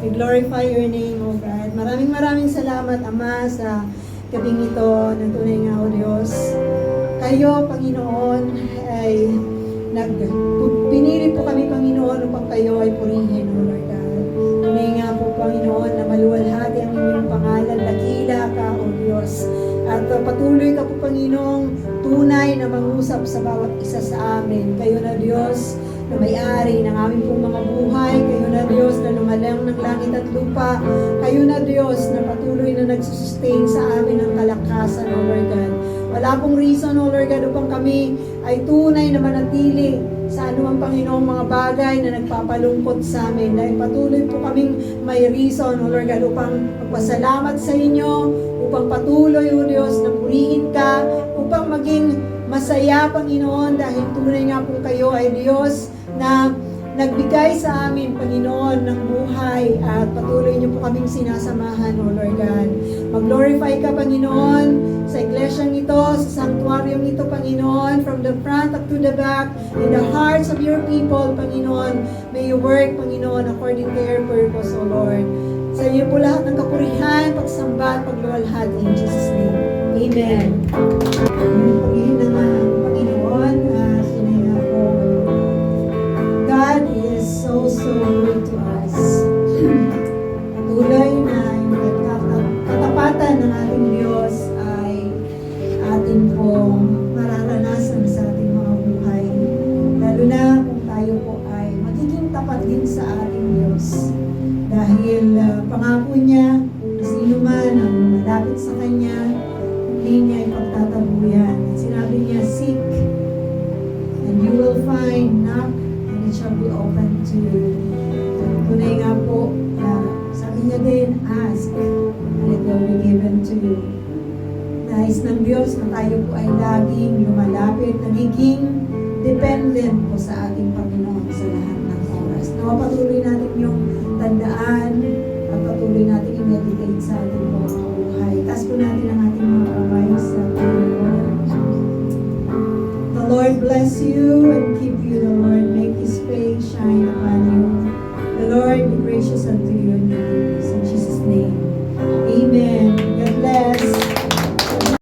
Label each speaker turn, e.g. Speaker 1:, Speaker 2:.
Speaker 1: We glorify your name, O God. Maraming salamat, Ama, sa gabing ito ng tunay nga, O Diyos. Kayo, Panginoon, ay pinili po kami, Panginoon, upang kayo ay purihin, O Lord God. Tunay nga po, Panginoon, na maluwalhati ang inyong pangalan, dakila ka, O Diyos. At patuloy ka po, Panginoong, tunay na mangusap sa bawat isa sa amin. Kayo na Diyos na may-ari ng aming pong mga buhay. Kayo na Diyos na lumalang ng langit at lupa. Kayo na Diyos na patuloy na nagsusustain sa amin ng kalakasan, O Lord God. Wala pong reason, O Lord God, upang kami ay tunay na manatili sa anumang Panginoong mga bagay na nagpapalungkot sa amin. Dahil patuloy po kaming may reason, O Lord God, upang magpasalamat sa inyo, upang patuloy, O Diyos, na purihin ka, upang maging masaya, Panginoon, dahil tunay nga po kayo ay Diyos na nagbigay sa amin, Panginoon, ng buhay at patuloy niyo po kaming sinasamahan, O Lord God. Mag-glorify ka, Panginoon, sa iglesyang ito, sa sanctuaryong ito, Panginoon, from the front up to the back, in the hearts of your people, Panginoon. May you work, Panginoon, according to your purpose, O Lord. Sa iyo po lahat ng kapurihan, pagsamba at pagluwalhati in Jesus' name. Amen. Paghihin na nga, Panginoon, sinaya ko. God is so good to us. Patuloy na yung katapatan ng ating Diyos ay atin pong mararanasan sa ating mga buhay. Lalo na kung tayo po ay magiging tapat din sa ating Diyos. Dahil pangako niya na sino man ang malapit sa Kanya, hindi niya ipagtatabuyan. At sinabi niya, seek and you will find, knock and it shall be open to you. Tunay nga po, sabi niya din, ask and it will be given to you. Nais ng Diyos na tayo po ay laging lumalapit, nagiging dependent po sa ating Panginoon sa lahat ng oras. Napatuloy natin yung tandaan at patuloy natin i-meditate sa ating mga buhay. Taas po natin ang ating mga kamay sa Panginoon. The Lord bless you and keep you, the Lord